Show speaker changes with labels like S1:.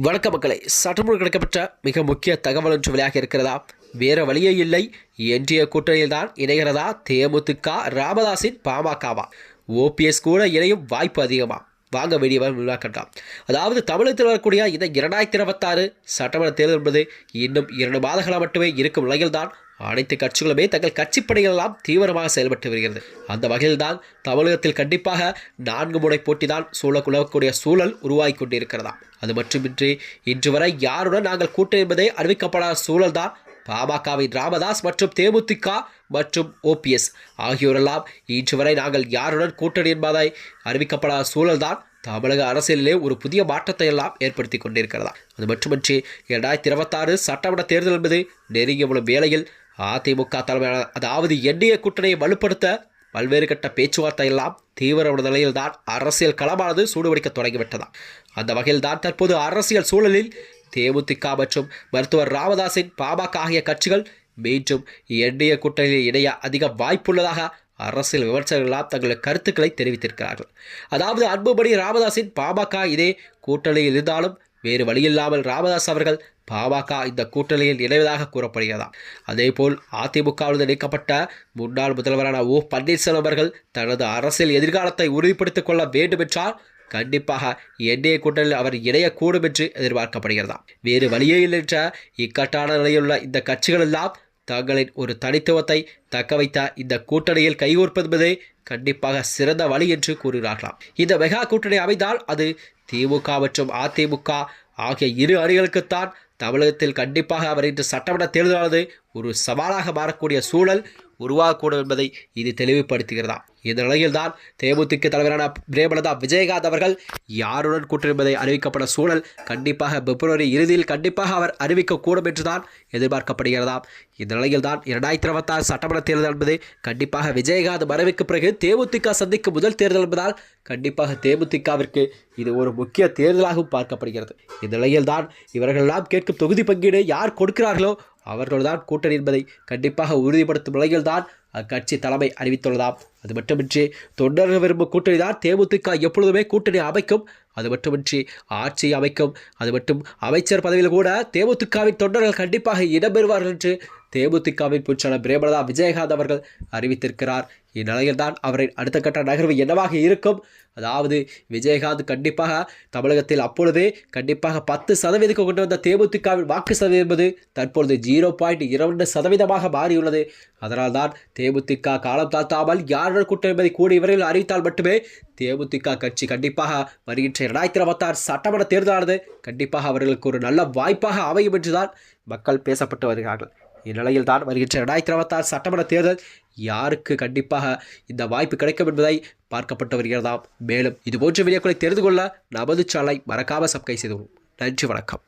S1: வணக்க மக்களை, சற்றுமுன் கிடைக்கப்பட்ட மிக முக்கிய தகவல் ஒன்று வெளியாக இருக்கிறதா? வேற வழியே இல்லை, இன்றைய கூட்டணியில் தான் இணைகிறதா தேமுதிக? ராமதாஸின் பாமகவா? ஓபிஎஸ் கூட இணையும் வாய்ப்பு அதிகமா? வாங்க வீடியோவை விரிவாக்கலாம். அதாவது தமிழகத்தில் வரக்கூடிய இந்த 2026 சட்டமன்ற தேர்தல் என்பது இன்னும் 2 மாதங்களாக மட்டுமே இருக்கும் நிலையில்தான் அனைத்து கட்சிகளுமே தங்கள் கட்சி பணிகளெல்லாம் தீவிரமாக செயல்பட்டு வருகிறது. அந்த வகையில்தான் தமிழகத்தில் கண்டிப்பாக 4 முனை போட்டி தான் சூழக்கூடிய சூழல் உருவாகி கொண்டிருக்கிறதா. அது மட்டுமின்றி இன்று வரை யாருடன் நாங்கள் கூட்டணி என்பதை அறிவிக்கப்படாத சூழல் தான் பாமகவின் ராமதாஸ் மற்றும் தேமுதிக மற்றும் ஓபிஎஸ் ஆகியோரெல்லாம் இன்று வரை நாங்கள் யாருடன் கூட்டணி என்பதை அறிவிக்கப்படாத சூழல் தான் தமிழக அரசியலிலே ஒரு புதிய மாற்றத்தை எல்லாம் ஏற்படுத்தி கொண்டிருக்கிறதா. அது மட்டுமின்றி 2026 சட்டமன்ற தேர்தல் என்பது நெருங்கிய உள்ள வேளையில் அதிமுக தலைமையான அதாவது என்டிஏ கூட்டணியை வலுப்படுத்த பல்வேறு கட்ட பேச்சுவார்த்தை எல்லாம் தீவிர நிலையில் தான் அரசியல் களமானது சூடுபிடிக்க தொடங்கிவிட்டதா. அந்த வகையில் தான் தற்போது அரசியல் சூழலில் தேமுதிக மற்றும் மருத்துவர் ராமதாஸின் பாமக ஆகிய கட்சிகள் மீண்டும் என்டிஏ கூட்டணியில் இணைய அதிக வாய்ப்புள்ளதாக அரசியல் விமர்சகர்களால் தங்கள் கருத்துக்களை தெரிவித்திருக்கிறார்கள். அதாவது அன்புமணி ராமதாஸின் பாமக இதே கூட்டணியில் இருந்தாலும் வேறு வழியில்லாமல் ராமதாஸ் அவர்கள் பாமக இந்த கூட்டணியில் இணைவதாக கூறப்படுகிறதா. அதேபோல் அதிமுகவிலிருந்து நீக்கப்பட்ட முன்னாள் முதல்வரான ஓ பன்னீர்செல்வம் அவர்கள் தனது அரசியல் எதிர்காலத்தை உறுதிப்படுத்திக் கொள்ள வேண்டும் என்றால் கண்டிப்பாக என்டிஏ கூட்டணியில் அவர் இணையக்கூடும் என்று எதிர்பார்க்கப்படுகிறதா. வேறு வழியே இல்லை என்ற இக்கட்டான நிலையிலுள்ள இந்த கட்சிகள் எல்லாம் தங்களின் ஒரு தனித்துவத்தை தக்க வைத்த இந்த கூட்டணியில் கைகோர்ப்பது கண்டிப்பாக சிறந்த வழி என்று கூறுகிறார்களாம். இந்த மெகா கூட்டணி அமைந்தால் அது திமுக மற்றும் அதிமுக ஆகிய இரு அணிகளுக்குத்தான் தமிழகத்தில் கண்டிப்பாக அவர் இன்று சட்டமன்ற தேர்தலானது ஒரு சவாலாக மாறக்கூடிய சூழல் உருவாகக்கூடும் என்பதை இது தெளிவுபடுத்துகிறதா. இந்த நிலையில்தான் தேமுதிக தலைவரான பிரேமலதா விஜயகாந்த் அவர்கள் யாருடன் கூட்டணி என்பதை அறிவிக்கப்பட்ட சூழல் கண்டிப்பாக பிப்ரவரி இறுதியில் கண்டிப்பாக அவர் அறிவிக்கக்கூடும் என்றுதான் எதிர்பார்க்கப்படுகிறதா. இந்த நிலையில்தான் 2026 சட்டமன்ற தேர்தல் என்பது கண்டிப்பாக விஜயகாந்த் மறைவுக்கு பிறகு தேமுதிக சந்திக்கும் முதல் தேர்தல் என்பதால் கண்டிப்பாக தேமுதிகவிற்கு இது ஒரு முக்கிய தேர்தலாகவும் பார்க்கப்படுகிறது. இந்த நிலையில்தான் இவர்களெல்லாம் கேட்கும் தொகுதி பங்கீடு யார் கொடுக்கிறார்களோ அவர்கள்தான் கூட்டணி என்பதை கண்டிப்பாக உறுதிப்படுத்தும் நிலையில்தான் அக்கட்சி தலைமை அறிவித்துள்ளதாம். அது மட்டுமின்றி தொண்டர்கள் விரும்பும் கூட்டணி தான் தேமுதிக எப்பொழுதுமே கூட்டணி அமைக்கும். அது மட்டுமின்றி ஆட்சி அமைக்கும். அது மட்டும் அமைச்சர் பதவியில் கூட தேமுதிகவின் தொண்டர்கள் கண்டிப்பாக இடம்பெறுவார்கள் என்று தேமுதிகவின் பொதுச்செயலாளர் பிரேமலதா விஜயகாந்த் அவர்கள் அறிவித்திருக்கிறார். இந்நிலையில்தான் அவரின் அடுத்த கட்ட நகர்வு என்னவாக இருக்கும்? அதாவது விஜயகாந்த் கண்டிப்பாக தமிழகத்தில் அப்பொழுதே கண்டிப்பாக 10% கொண்டு வந்த தேமுதிகவின் வாக்கு சதவீதம் என்பது தற்பொழுது 0.2% மாறியுள்ளது. அதனால்தான் தேமுதிக காலம் தாழ்த்தாமல் யாருடன் கூட்டணி என்பதை கூடிய விரைவில் அறிவித்தால் மட்டுமே தேமுதிக கட்சி கண்டிப்பாக வருகின்ற 2026 சட்டமன்ற தேர்தலானது கண்டிப்பாக அவர்களுக்கு ஒரு நல்ல வாய்ப்பாக அமையும் என்றுதான் மக்கள் பேசப்பட்டு வருகிறார்கள். இந்நிலையில் தான் வருகின்ற 2026 சட்டமன்ற தேர்தல் யாருக்கு கண்டிப்பாக இந்த வாய்ப்பு கிடைக்கும் என்பதை பார்க்கப்பட்டு வருகிறதாம். மேலும் இதுபோன்ற வீடியோக்களை தெரிந்து கொள்ள நமது சேனலை மறக்காமல் சப்ஸ்கிரைப் செய்து. நன்றி, வணக்கம்.